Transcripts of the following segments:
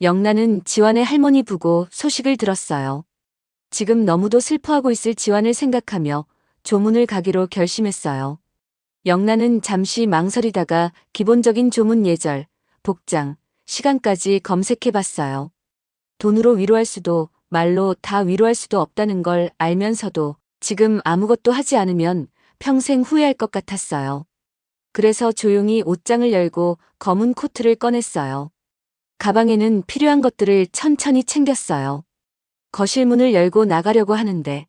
영란은 지환의 할머니 부고 소식을 들었어요. 지금 너무도 슬퍼하고 있을 지환을 생각하며 조문을 가기로 결심했어요. 영란은 잠시 망설이다가 기본적인 조문 예절, 복장, 시간까지 검색해봤어요. 돈으로 위로할 수도 말로 다 위로할 수도 없다는 걸 알면서도 지금 아무것도 하지 않으면 평생 후회할 것 같았어요. 그래서 조용히 옷장을 열고 검은 코트를 꺼냈어요. 가방에는 필요한 것들을 천천히 챙겼어요. 거실 문을 열고 나가려고 하는데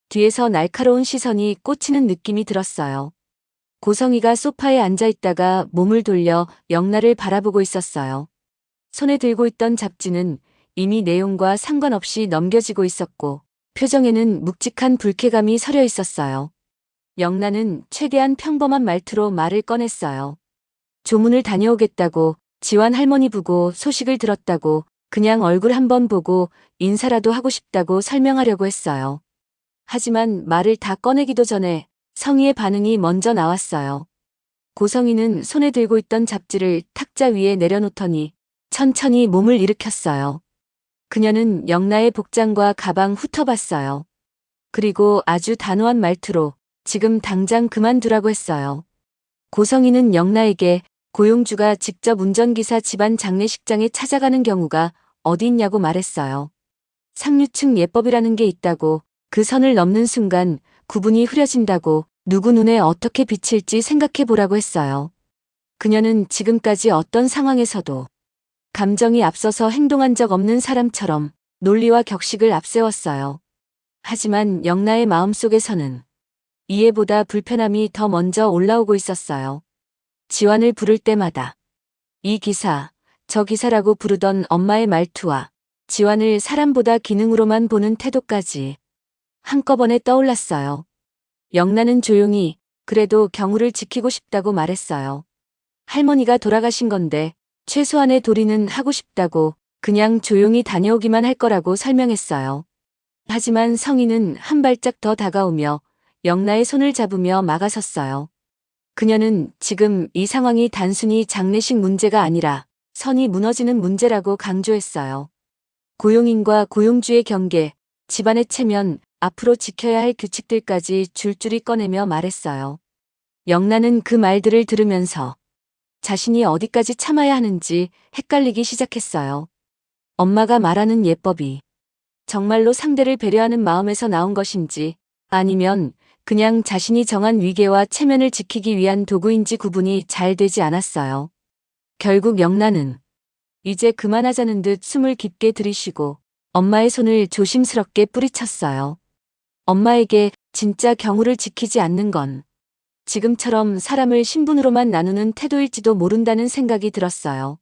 뒤에서 날카로운 시선이 꽂히는 느낌이 들었어요. 고성이가 소파에 앉아있다가 몸을 돌려 영란을 바라보고 있었어요. 손에 들고 있던 잡지는 이미 내용과 상관없이 넘겨지고 있었고 표정에는 묵직한 불쾌감이 서려 있었어요. 영란은 최대한 평범한 말투로 말을 꺼냈어요. 조문을 다녀오겠다고, 지환 할머니 부고 소식을 들었다고, 그냥 얼굴 한번 보고 인사라도 하고 싶다고 설명하려고 했어요. 하지만 말을 다 꺼내기도 전에 성희의 반응이 먼저 나왔어요. 고성희는 손에 들고 있던 잡지를 탁자 위에 내려놓더니 천천히 몸을 일으켰어요. 그녀는 영란의 복장과 가방 훑어봤어요. 그리고 아주 단호한 말투로 지금 당장 그만두라고 했어요. 고성희는 영란에게 고용주가 직접 운전기사 집안 장례식장에 찾아가는 경우가 어디 있냐고 말했어요. 상류층 예법이라는 게 있다고, 그 선을 넘는 순간 구분이 흐려진다고, 누구 눈에 어떻게 비칠지 생각해보라고 했어요. 그녀는 지금까지 어떤 상황에서도 감정이 앞서서 행동한 적 없는 사람처럼 논리와 격식을 앞세웠어요. 하지만 영란의 마음속에서는 이해보다 불편함이 더 먼저 올라오고 있었어요. 지환을 부를 때마다 이 기사, 저 기사라고 부르던 엄마의 말투와 지환을 사람보다 기능으로만 보는 태도까지 한꺼번에 떠올랐어요. 영란은 조용히 그래도 경우를 지키고 싶다고 말했어요. 할머니가 돌아가신 건데 최소한의 도리는 하고 싶다고, 그냥 조용히 다녀오기만 할 거라고 설명했어요. 하지만 성희는 한 발짝 더 다가오며 영란의 손을 잡으며 막아섰어요. 그녀는 지금 이 상황이 단순히 장례식 문제가 아니라 선이 무너지는 문제라고 강조했어요. 고용인과 고용주의 경계, 집안의 체면, 앞으로 지켜야 할 규칙들까지 줄줄이 꺼내며 말했어요. 영란은 그 말들을 들으면서 자신이 어디까지 참아야 하는지 헷갈리기 시작했어요. 엄마가 말하는 예법이 정말로 상대를 배려하는 마음에서 나온 것인지, 아니면 그냥 자신이 정한 위계와 체면을 지키기 위한 도구인지 구분이 잘 되지 않았어요. 결국 영란은 이제 그만하자는 듯 숨을 깊게 들이쉬고 엄마의 손을 조심스럽게 뿌리쳤어요. 엄마에게 진짜 경우를 지키지 않는 건 지금처럼 사람을 신분으로만 나누는 태도일지도 모른다는 생각이 들었어요.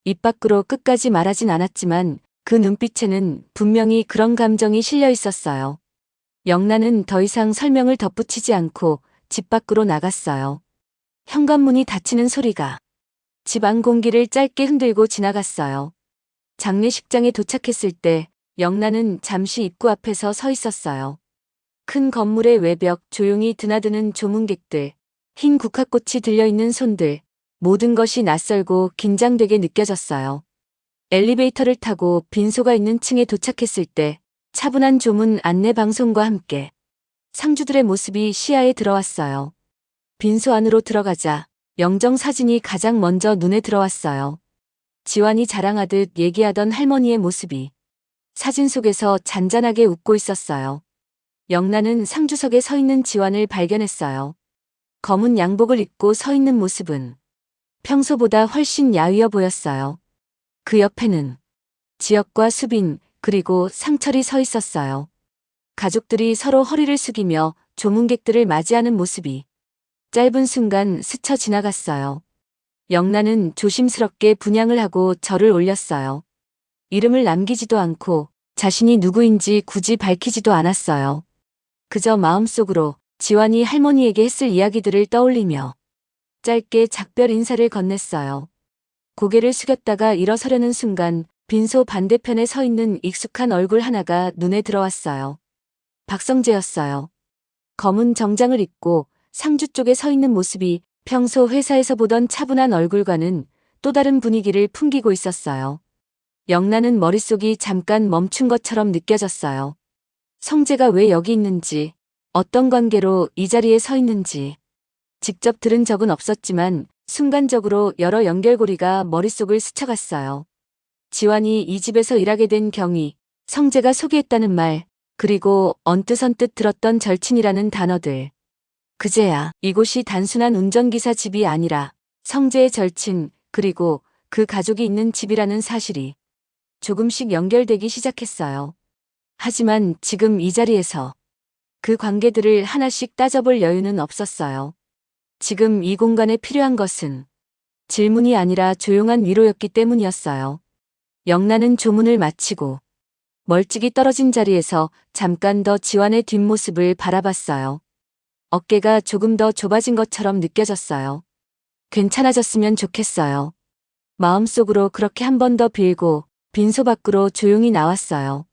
입 밖으로 끝까지 말하진 않았지만 그 눈빛에는 분명히 그런 감정이 실려 있었어요. 영란은 더 이상 설명을 덧붙이지 않고 집 밖으로 나갔어요. 현관문이 닫히는 소리가 집 안 공기를 짧게 흔들고 지나갔어요. 장례식장에 도착했을 때 영란은 잠시 입구 앞에서 서 있었어요. 큰 건물의 외벽, 조용히 드나드는 조문객들, 흰 국화꽃이 들려있는 손들, 모든 것이 낯설고 긴장되게 느껴졌어요. 엘리베이터를 타고 빈소가 있는 층에 도착했을 때 차분한 조문 안내 방송과 함께 상주들의 모습이 시야에 들어왔어요. 빈소 안으로 들어가자 영정 사진이 가장 먼저 눈에 들어왔어요. 지환이 자랑하듯 얘기하던 할머니의 모습이 사진 속에서 잔잔하게 웃고 있었어요. 영란은 상주석에 서 있는 지환을 발견했어요. 검은 양복을 입고 서 있는 모습은 평소보다 훨씬 야위어 보였어요. 그 옆에는 지혁과 수빈, 그리고 상철이 서 있었어요. 가족들이 서로 허리를 숙이며 조문객들을 맞이하는 모습이 짧은 순간 스쳐 지나갔어요. 영란은 조심스럽게 분양을 하고 절을 올렸어요. 이름을 남기지도 않고 자신이 누구인지 굳이 밝히지도 않았어요. 그저 마음속으로 지환이 할머니에게 했을 이야기들을 떠올리며 짧게 작별 인사를 건넸어요. 고개를 숙였다가 일어서려는 순간 빈소 반대편에 서 있는 익숙한 얼굴 하나가 눈에 들어왔어요. 박성재였어요. 검은 정장을 입고 상주 쪽에 서 있는 모습이 평소 회사에서 보던 차분한 얼굴과는 또 다른 분위기를 풍기고 있었어요. 영란은 머릿속이 잠깐 멈춘 것처럼 느껴졌어요. 성재가 왜 여기 있는지, 어떤 관계로 이 자리에 서 있는지. 직접 들은 적은 없었지만 순간적으로 여러 연결고리가 머릿속을 스쳐갔어요. 지환이 이 집에서 일하게 된 경위, 성재가 소개했다는 말, 그리고 언뜻언뜻 들었던 절친이라는 단어들. 그제야 이곳이 단순한 운전기사 집이 아니라 성재의 절친, 그리고 그 가족이 있는 집이라는 사실이 조금씩 연결되기 시작했어요. 하지만 지금 이 자리에서 그 관계들을 하나씩 따져볼 여유는 없었어요. 지금 이 공간에 필요한 것은 질문이 아니라 조용한 위로였기 때문이었어요. 영란은 조문을 마치고 멀찍이 떨어진 자리에서 잠깐 더 지환의 뒷모습을 바라봤어요. 어깨가 조금 더 좁아진 것처럼 느껴졌어요. 괜찮아졌으면 좋겠어요. 마음속으로 그렇게 한 번 더 빌고 빈소 밖으로 조용히 나왔어요.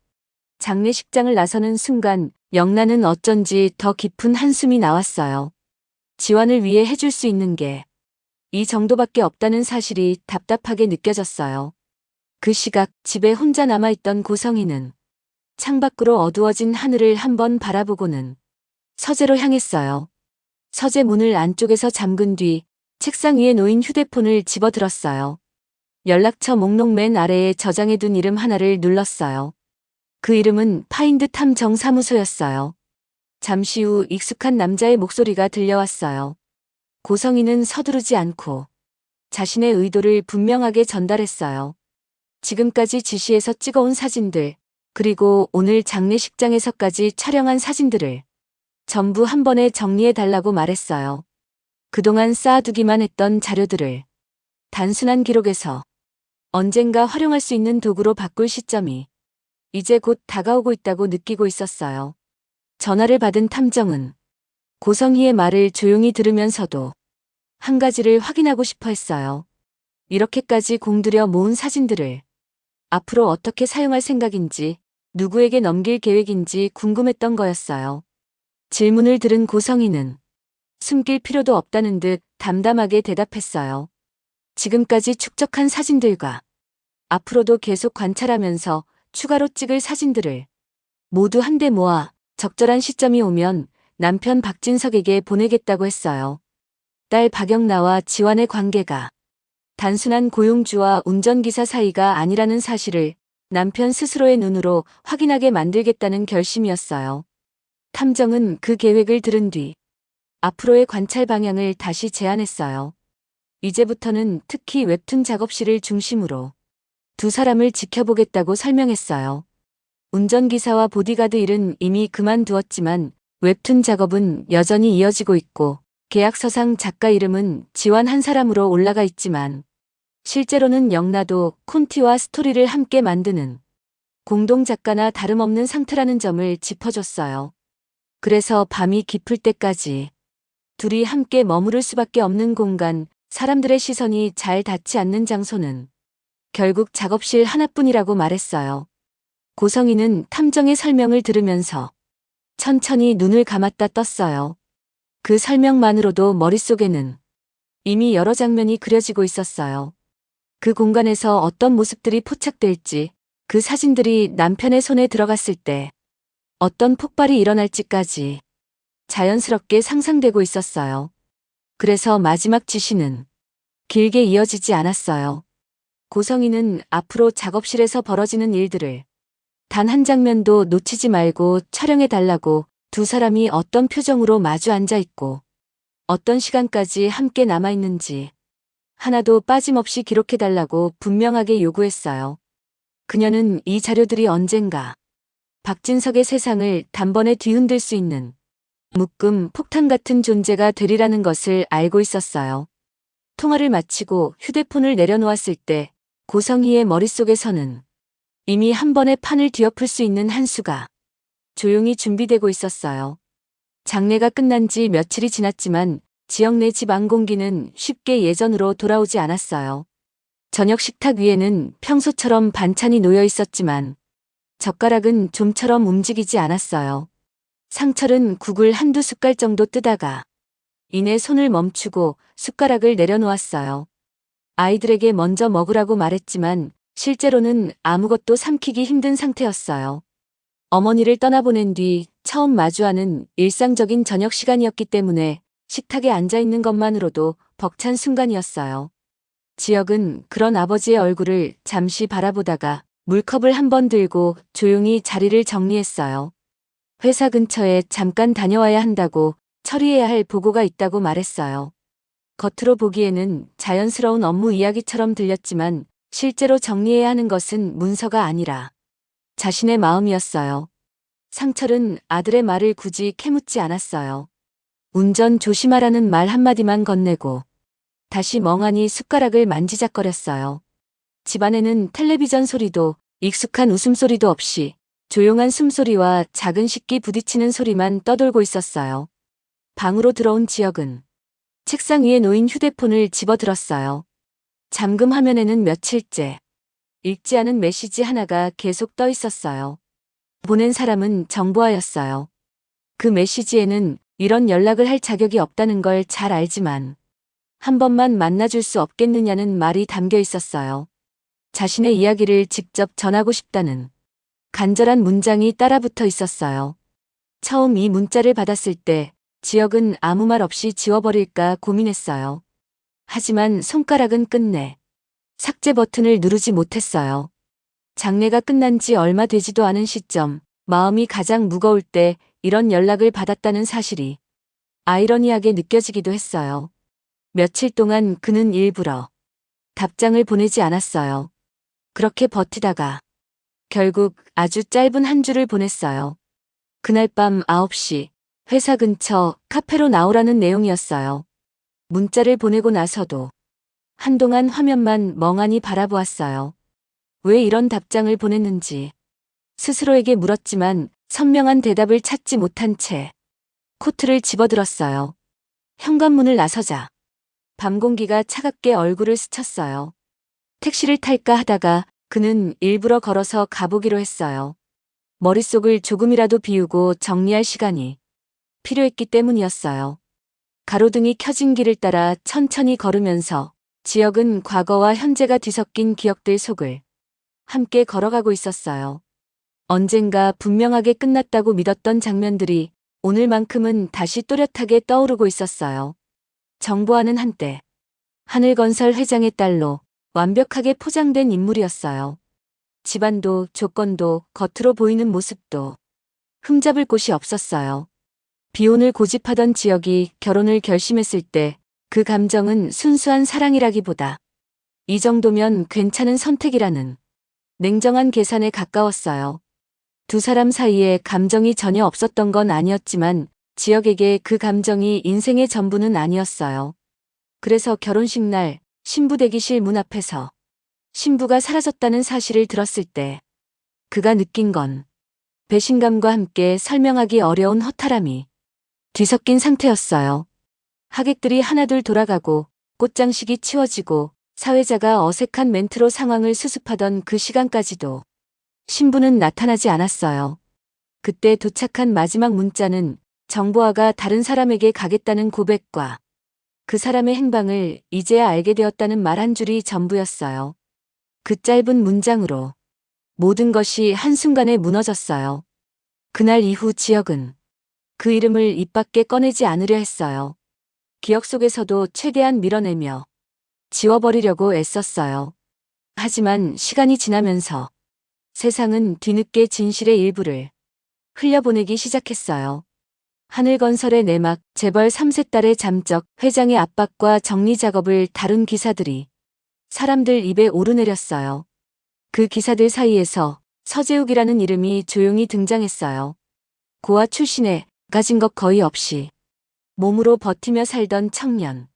장례식장을 나서는 순간 영란은 어쩐지 더 깊은 한숨이 나왔어요. 지환을 위해 해줄 수 있는 게 이 정도밖에 없다는 사실이 답답하게 느껴졌어요. 그 시각 집에 혼자 남아있던 고성이는 창밖으로 어두워진 하늘을 한번 바라보고는 서재로 향했어요. 서재 문을 안쪽에서 잠근 뒤 책상 위에 놓인 휴대폰을 집어들었어요. 연락처 목록 맨 아래에 저장해둔 이름 하나를 눌렀어요. 그 이름은 파인드 탐정 사무소였어요. 잠시 후 익숙한 남자의 목소리가 들려왔어요. 고성이는 서두르지 않고 자신의 의도를 분명하게 전달했어요. 지금까지 지시해서 찍어온 사진들, 그리고 오늘 장례식장에서까지 촬영한 사진들을 전부 한 번에 정리해달라고 말했어요. 그동안 쌓아두기만 했던 자료들을 단순한 기록에서 언젠가 활용할 수 있는 도구로 바꿀 시점이 이제 곧 다가오고 있다고 느끼고 있었어요. 전화를 받은 탐정은 고성희의 말을 조용히 들으면서도 한 가지를 확인하고 싶어 했어요. 이렇게까지 공들여 모은 사진들을 앞으로 어떻게 사용할 생각인지, 누구에게 넘길 계획인지 궁금했던 거였어요. 질문을 들은 고성희는 숨길 필요도 없다는 듯 담담하게 대답했어요. 지금까지 축적한 사진들과 앞으로도 계속 관찰하면서 추가로 찍을 사진들을 모두 한데 모아 적절한 시점이 오면 남편 박진석에게 보내겠다고 했어요. 딸 박영나와 지환의 관계가 단순한 고용주와 운전기사 사이가 아니라는 사실을 남편 스스로의 눈으로 확인하게 만들겠다는 결심이었어요. 탐정은 그 계획을 들은 뒤 앞으로의 관찰 방향을 다시 제안했어요. 이제부터는 특히 웹툰 작업실을 중심으로 두 사람을 지켜보겠다고 설명했어요. 운전기사와 보디가드 일은 이미 그만두었지만 웹툰 작업은 여전히 이어지고 있고 계약서상 작가 이름은 지환 한 사람으로 올라가 있지만 실제로는 영나도 콘티와 스토리를 함께 만드는 공동 작가나 다름없는 상태라는 점을 짚어줬어요. 그래서 밤이 깊을 때까지 둘이 함께 머무를 수밖에 없는 공간, 사람들의 시선이 잘 닿지 않는 장소는 결국 작업실 하나뿐이라고 말했어요. 고성희는 탐정의 설명을 들으면서 천천히 눈을 감았다 떴어요. 그 설명만으로도 머릿속에는 이미 여러 장면이 그려지고 있었어요. 그 공간에서 어떤 모습들이 포착될지, 그 사진들이 남편의 손에 들어갔을 때 어떤 폭발이 일어날지까지 자연스럽게 상상되고 있었어요. 그래서 마지막 지시는 길게 이어지지 않았어요. 고성희는 앞으로 작업실에서 벌어지는 일들을 단 한 장면도 놓치지 말고 촬영해달라고, 두 사람이 어떤 표정으로 마주 앉아 있고 어떤 시간까지 함께 남아있는지 하나도 빠짐없이 기록해달라고 분명하게 요구했어요. 그녀는 이 자료들이 언젠가 박진석의 세상을 단번에 뒤흔들 수 있는 묶음, 폭탄 같은 존재가 되리라는 것을 알고 있었어요. 통화를 마치고 휴대폰을 내려놓았을 때 고성희의 머릿속에서는 이미 한 번에 판을 뒤엎을 수 있는 한 수가 조용히 준비되고 있었어요. 장례가 끝난 지 며칠이 지났지만 지역 내 집 안 공기는 쉽게 예전으로 돌아오지 않았어요. 저녁 식탁 위에는 평소처럼 반찬이 놓여 있었지만 젓가락은 좀처럼 움직이지 않았어요. 상철은 국을 한두 숟갈 정도 뜨다가 이내 손을 멈추고 숟가락을 내려놓았어요. 아이들에게 먼저 먹으라고 말했지만 실제로는 아무것도 삼키기 힘든 상태였어요. 어머니를 떠나보낸 뒤 처음 마주하는 일상적인 저녁 시간이었기 때문에 식탁에 앉아 있는 것만으로도 벅찬 순간이었어요. 지혁은 그런 아버지의 얼굴을 잠시 바라보다가 물컵을 한 번 들고 조용히 자리를 정리했어요. 회사 근처에 잠깐 다녀와야 한다고 처리해야 할 보고가 있다고 말했어요. 겉으로 보기에는 자연스러운 업무 이야기처럼 들렸지만 실제로 정리해야 하는 것은 문서가 아니라 자신의 마음이었어요. 상철은 아들의 말을 굳이 캐묻지 않았어요. 운전 조심하라는 말 한마디만 건네고 다시 멍하니 숟가락을 만지작거렸어요. 집안에는 텔레비전 소리도 익숙한 웃음소리도 없이 조용한 숨소리와 작은 식기 부딪히는 소리만 떠돌고 있었어요. 방으로 들어온 지혁은 책상 위에 놓인 휴대폰을 집어들었어요. 잠금 화면에는 며칠째 읽지 않은 메시지 하나가 계속 떠 있었어요. 보낸 사람은 정보아였어요. 그 메시지에는 이런 연락을 할 자격이 없다는 걸 잘 알지만 한 번만 만나줄 수 없겠느냐는 말이 담겨 있었어요. 자신의 이야기를 직접 전하고 싶다는 간절한 문장이 따라붙어 있었어요. 처음 이 문자를 받았을 때 지혁은 아무 말 없이 지워버릴까 고민했어요. 하지만 손가락은 끝내 삭제 버튼을 누르지 못했어요. 장례가 끝난 지 얼마 되지도 않은 시점, 마음이 가장 무거울 때 이런 연락을 받았다는 사실이 아이러니하게 느껴지기도 했어요. 며칠 동안 그는 일부러 답장을 보내지 않았어요. 그렇게 버티다가 결국 아주 짧은 한 줄을 보냈어요. 그날 밤 9시 회사 근처 카페로 나오라는 내용이었어요. 문자를 보내고 나서도 한동안 화면만 멍하니 바라보았어요. 왜 이런 답장을 보냈는지 스스로에게 물었지만 선명한 대답을 찾지 못한 채 코트를 집어들었어요. 현관문을 나서자 밤 공기가 차갑게 얼굴을 스쳤어요. 택시를 탈까 하다가 그는 일부러 걸어서 가보기로 했어요. 머릿속을 조금이라도 비우고 정리할 시간이 필요했기 때문이었어요. 가로등이 켜진 길을 따라 천천히 걸으면서 지혁은 과거와 현재가 뒤섞인 기억들 속을 함께 걸어가고 있었어요. 언젠가 분명하게 끝났다고 믿었던 장면들이 오늘만큼은 다시 또렷하게 떠오르고 있었어요. 정보아는 한때 하늘건설 회장의 딸로 완벽하게 포장된 인물이었어요. 집안도 조건도 겉으로 보이는 모습도 흠잡을 곳이 없었어요. 비혼을 고집하던 지혁이 결혼을 결심했을 때 그 감정은 순수한 사랑이라기보다 이 정도면 괜찮은 선택이라는 냉정한 계산에 가까웠어요. 두 사람 사이에 감정이 전혀 없었던 건 아니었지만 지혁에게 그 감정이 인생의 전부는 아니었어요. 그래서 결혼식 날 신부 대기실 문 앞에서 신부가 사라졌다는 사실을 들었을 때 그가 느낀 건 배신감과 함께 설명하기 어려운 허탈함이 뒤섞인 상태였어요. 하객들이 하나둘 돌아가고 꽃장식이 치워지고 사회자가 어색한 멘트로 상황을 수습하던 그 시간까지도 신부는 나타나지 않았어요. 그때 도착한 마지막 문자는 정보아가 다른 사람에게 가겠다는 고백과 그 사람의 행방을 이제야 알게 되었다는 말 한 줄이 전부였어요. 그 짧은 문장으로 모든 것이 한순간에 무너졌어요. 그날 이후 지혁은 그 이름을 입 밖에 꺼내지 않으려 했어요. 기억 속에서도 최대한 밀어내며 지워버리려고 애썼어요. 하지만 시간이 지나면서 세상은 뒤늦게 진실의 일부를 흘려보내기 시작했어요. 하늘건설의 내막, 재벌 3세 딸의 잠적, 회장의 압박과 정리 작업을 다룬 기사들이 사람들 입에 오르내렸어요. 그 기사들 사이에서 서재욱이라는 이름이 조용히 등장했어요. 고아 출신에 가진 것 거의 없이 몸으로 버티며 살던 청년.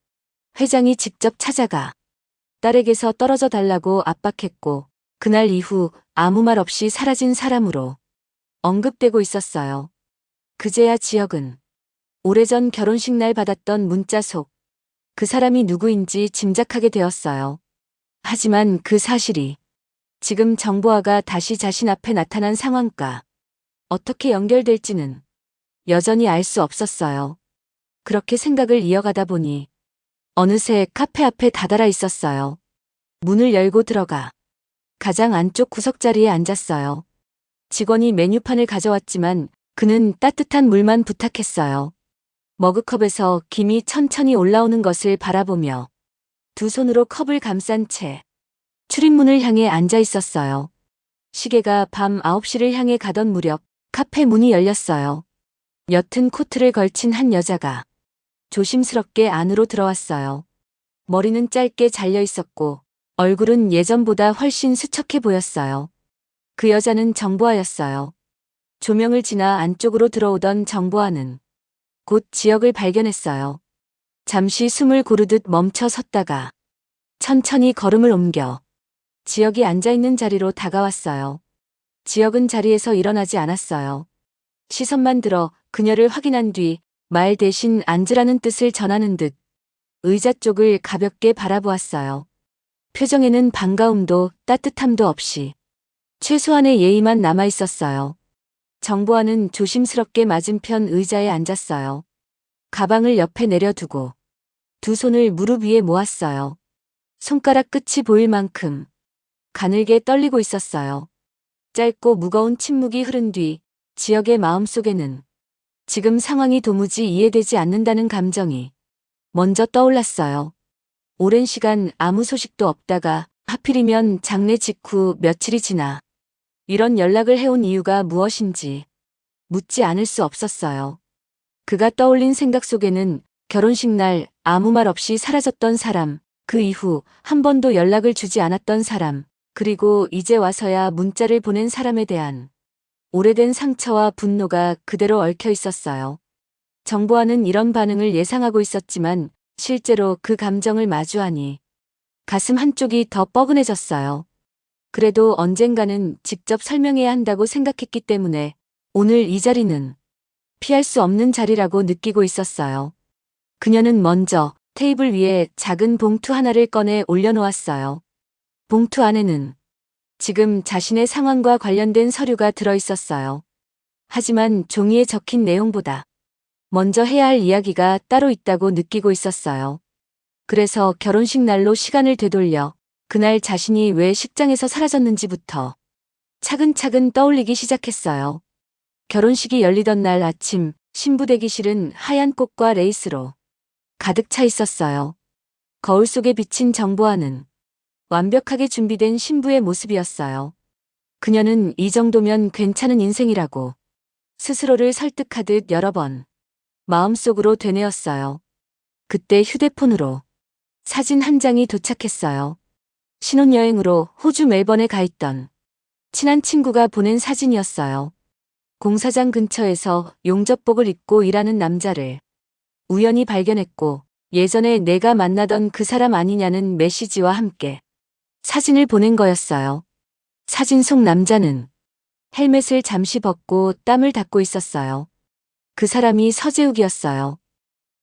회장이 직접 찾아가 딸에게서 떨어져 달라고 압박했고 그날 이후 아무 말 없이 사라진 사람으로 언급되고 있었어요. 그제야 지혁은 오래전 결혼식 날 받았던 문자 속 그 사람이 누구인지 짐작하게 되었어요. 하지만 그 사실이 지금 정보아가 다시 자신 앞에 나타난 상황과 어떻게 연결될지는 여전히 알 수 없었어요. 그렇게 생각을 이어가다 보니 어느새 카페 앞에 다다라 있었어요. 문을 열고 들어가 가장 안쪽 구석자리에 앉았어요. 직원이 메뉴판을 가져왔지만 그는 따뜻한 물만 부탁했어요. 머그컵에서 김이 천천히 올라오는 것을 바라보며 두 손으로 컵을 감싼 채 출입문을 향해 앉아 있었어요. 시계가 밤 9시를 향해 가던 무렵 카페 문이 열렸어요. 옅은 코트를 걸친 한 여자가 조심스럽게 안으로 들어왔어요. 머리는 짧게 잘려 있었고 얼굴은 예전보다 훨씬 수척해 보였어요. 그 여자는 정보아였어요. 조명을 지나 안쪽으로 들어오던 정보아는 곧 지역을 발견했어요. 잠시 숨을 고르듯 멈춰 섰다가 천천히 걸음을 옮겨 지역이 앉아있는 자리로 다가왔어요. 지역은 자리에서 일어나지 않았어요. 시선만 들어 그녀를 확인한 뒤 말 대신 앉으라는 뜻을 전하는 듯 의자 쪽을 가볍게 바라보았어요. 표정에는 반가움도 따뜻함도 없이 최소한의 예의만 남아있었어요. 정보아는 조심스럽게 맞은편 의자에 앉았어요. 가방을 옆에 내려두고 두 손을 무릎 위에 모았어요. 손가락 끝이 보일 만큼 가늘게 떨리고 있었어요. 짧고 무거운 침묵이 흐른 뒤 지역의 마음속에는 지금 상황이 도무지 이해되지 않는다는 감정이 먼저 떠올랐어요. 오랜 시간 아무 소식도 없다가 하필이면 장례 직후 며칠이 지나 이런 연락을 해온 이유가 무엇인지 묻지 않을 수 없었어요. 그가 떠올린 생각 속에는 결혼식 날 아무 말 없이 사라졌던 사람, 그 이후 한 번도 연락을 주지 않았던 사람, 그리고 이제 와서야 문자를 보낸 사람에 대한 오래된 상처와 분노가 그대로 얽혀 있었어요. 정보아는 이런 반응을 예상하고 있었지만 실제로 그 감정을 마주하니 가슴 한쪽이 더 뻐근해졌어요. 그래도 언젠가는 직접 설명해야 한다고 생각했기 때문에 오늘 이 자리는 피할 수 없는 자리라고 느끼고 있었어요. 그녀는 먼저 테이블 위에 작은 봉투 하나를 꺼내 올려놓았어요. 봉투 안에는 지금 자신의 상황과 관련된 서류가 들어있었어요. 하지만 종이에 적힌 내용보다 먼저 해야 할 이야기가 따로 있다고 느끼고 있었어요. 그래서 결혼식 날로 시간을 되돌려 그날 자신이 왜 식장에서 사라졌는지부터 차근차근 떠올리기 시작했어요. 결혼식이 열리던 날 아침 신부 대기실은 하얀 꽃과 레이스로 가득 차 있었어요. 거울 속에 비친 정보아는 완벽하게 준비된 신부의 모습이었어요. 그녀는 이 정도면 괜찮은 인생이라고 스스로를 설득하듯 여러 번 마음속으로 되뇌었어요. 그때 휴대폰으로 사진 한 장이 도착했어요. 신혼여행으로 호주 멜번에 가 있던 친한 친구가 보낸 사진이었어요. 공사장 근처에서 용접복을 입고 일하는 남자를 우연히 발견했고 예전에 내가 만나던 그 사람 아니냐는 메시지와 함께 사진을 보낸 거였어요. 사진 속 남자는 헬멧을 잠시 벗고 땀을 닦고 있었어요. 그 사람이 서재욱이었어요.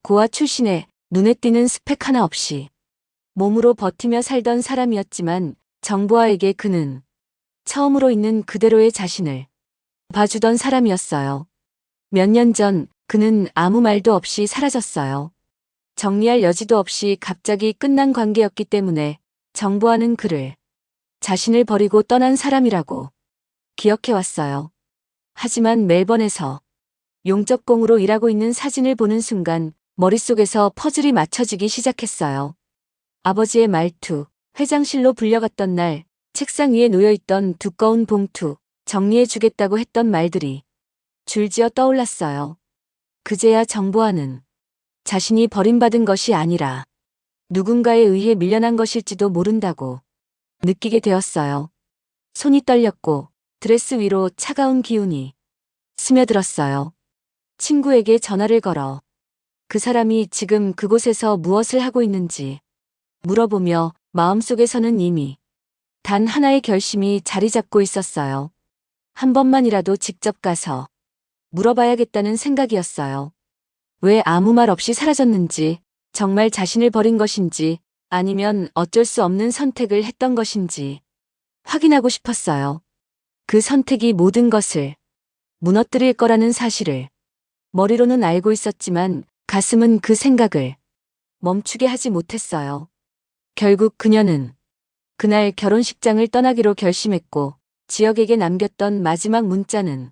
고아 출신에 눈에 띄는 스펙 하나 없이 몸으로 버티며 살던 사람이었지만 정보아에게 그는 처음으로 있는 그대로의 자신을 봐주던 사람이었어요. 몇 년 전 그는 아무 말도 없이 사라졌어요. 정리할 여지도 없이 갑자기 끝난 관계였기 때문에 정보아는 그를 자신을 버리고 떠난 사람이라고 기억해왔어요. 하지만 멜번에서 용접공으로 일하고 있는 사진을 보는 순간 머릿속에서 퍼즐이 맞춰지기 시작했어요. 아버지의 말투, 회장실로 불려갔던 날 책상 위에 놓여있던 두꺼운 봉투, 정리해주겠다고 했던 말들이 줄지어 떠올랐어요. 그제야 정보아는 자신이 버림받은 것이 아니라 누군가에 의해 밀려난 것일지도 모른다고 느끼게 되었어요. 손이 떨렸고 드레스 위로 차가운 기운이 스며들었어요. 친구에게 전화를 걸어 그 사람이 지금 그곳에서 무엇을 하고 있는지 물어보며 마음속에서는 이미 단 하나의 결심이 자리 잡고 있었어요. 한 번만이라도 직접 가서 물어봐야겠다는 생각이었어요. 왜 아무 말 없이 사라졌는지, 정말 자신을 버린 것인지, 아니면 어쩔 수 없는 선택을 했던 것인지 확인하고 싶었어요. 그 선택이 모든 것을 무너뜨릴 거라는 사실을 머리로는 알고 있었지만 가슴은 그 생각을 멈추게 하지 못했어요. 결국 그녀는 그날 결혼식장을 떠나기로 결심했고 지역에게 남겼던 마지막 문자는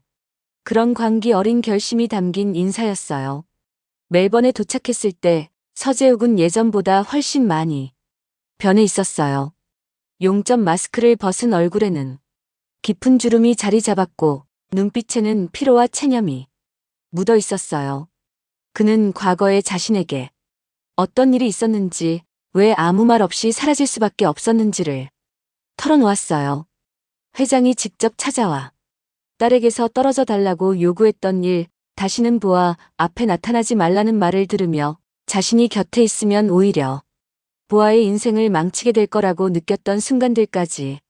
그런 광기 어린 결심이 담긴 인사였어요. 멜번에 도착했을 때 서재욱은 예전보다 훨씬 많이 변해 있었어요. 용접 마스크를 벗은 얼굴에는 깊은 주름이 자리 잡았고 눈빛에는 피로와 체념이 묻어 있었어요. 그는 과거에 자신에게 어떤 일이 있었는지, 왜 아무 말 없이 사라질 수밖에 없었는지를 털어놓았어요. 회장이 직접 찾아와 딸에게서 떨어져 달라고 요구했던 일, 다시는 보아 앞에 나타나지 말라는 말을 들으며 자신이 곁에 있으면 오히려 보아의 인생을 망치게 될 거라고 느꼈던 순간들까지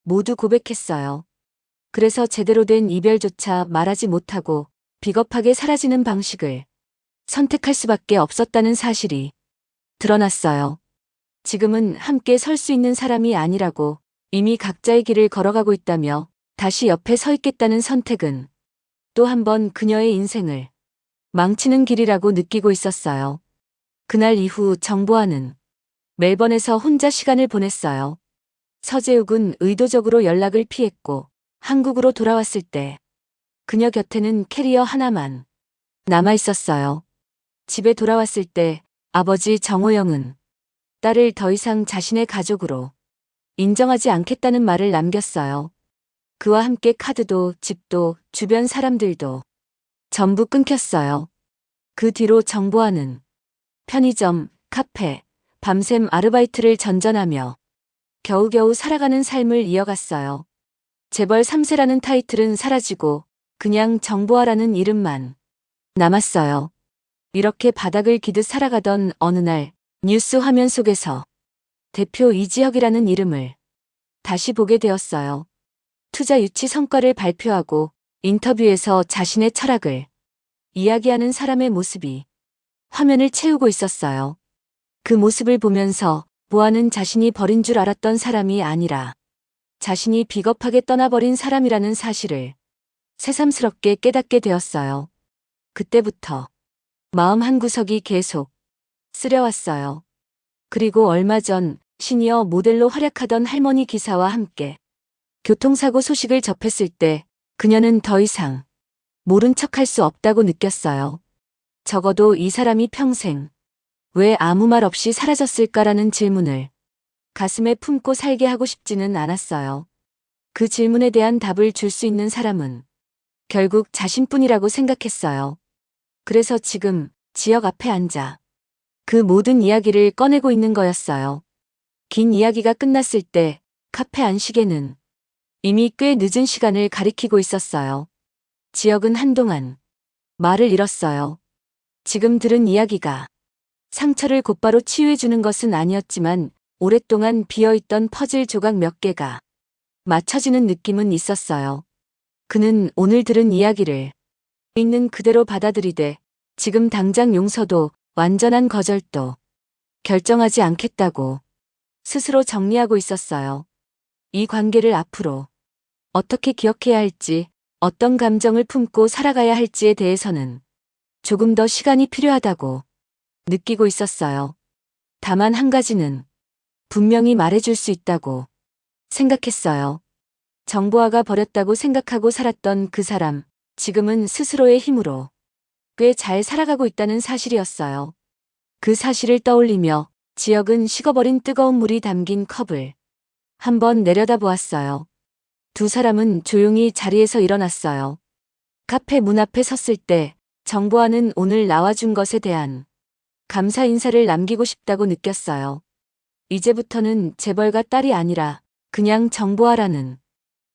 모두 고백했어요. 그래서 제대로 된 이별조차 말하지 못하고 비겁하게 사라지는 방식을 선택할 수밖에 없었다는 사실이 드러났어요. 지금은 함께 설 수 있는 사람이 아니라고, 이미 각자의 길을 걸어가고 있다며 다시 옆에 서 있겠다는 선택은 또 한 번 그녀의 인생을 망치는 길이라고 느끼고 있었어요. 그날 이후 정보아는 멜번에서 혼자 시간을 보냈어요. 서재욱은 의도적으로 연락을 피했고 한국으로 돌아왔을 때 그녀 곁에는 캐리어 하나만 남아 있었어요. 집에 돌아왔을 때 아버지 정호영은 딸을 더 이상 자신의 가족으로 인정하지 않겠다는 말을 남겼어요. 그와 함께 카드도 집도 주변 사람들도 전부 끊겼어요. 그 뒤로 정보아는 편의점, 카페, 밤샘 아르바이트를 전전하며 겨우겨우 살아가는 삶을 이어갔어요. 재벌 3세라는 타이틀은 사라지고 그냥 정보아라는 이름만 남았어요. 이렇게 바닥을 기듯 살아가던 어느 날 뉴스 화면 속에서 대표 이지혁이라는 이름을 다시 보게 되었어요. 투자 유치 성과를 발표하고 인터뷰에서 자신의 철학을 이야기하는 사람의 모습이 화면을 채우고 있었어요. 그 모습을 보면서 보아는 자신이 버린 줄 알았던 사람이 아니라 자신이 비겁하게 떠나버린 사람이라는 사실을 새삼스럽게 깨닫게 되었어요. 그때부터 마음 한구석이 계속 쓰려왔어요. 그리고 얼마 전 시니어 모델로 활약하던 할머니 기사와 함께 교통사고 소식을 접했을 때 그녀는 더 이상 모른 척할 수 없다고 느꼈어요. 적어도 이 사람이 평생 왜 아무 말 없이 사라졌을까라는 질문을 가슴에 품고 살게 하고 싶지는 않았어요. 그 질문에 대한 답을 줄 수 있는 사람은 결국 자신뿐이라고 생각했어요. 그래서 지금 지역 앞에 앉아 그 모든 이야기를 꺼내고 있는 거였어요. 긴 이야기가 끝났을 때 카페 안식에는 이미 꽤 늦은 시간을 가리키고 있었어요. 지역은 한동안 말을 잃었어요. 지금 들은 이야기가 상처를 곧바로 치유해주는 것은 아니었지만 오랫동안 비어있던 퍼즐 조각 몇 개가 맞춰지는 느낌은 있었어요. 그는 오늘 들은 이야기를 있는 그대로 받아들이되 지금 당장 용서도 완전한 거절도 결정하지 않겠다고 스스로 정리하고 있었어요. 이 관계를 앞으로 어떻게 기억해야 할지, 어떤 감정을 품고 살아가야 할지에 대해서는 조금 더 시간이 필요하다고 느끼고 있었어요. 다만 한 가지는 분명히 말해줄 수 있다고 생각했어요. 정보아가 버렸다고 생각하고 살았던 그 사람, 지금은 스스로의 힘으로 꽤 잘 살아가고 있다는 사실이었어요. 그 사실을 떠올리며 지역은 식어버린 뜨거운 물이 담긴 컵을 한번 내려다보았어요. 두 사람은 조용히 자리에서 일어났어요. 카페 문 앞에 섰을 때 정보아는 오늘 나와준 것에 대한 감사 인사를 남기고 싶다고 느꼈어요. 이제부터는 재벌가 딸이 아니라 그냥 정보아라는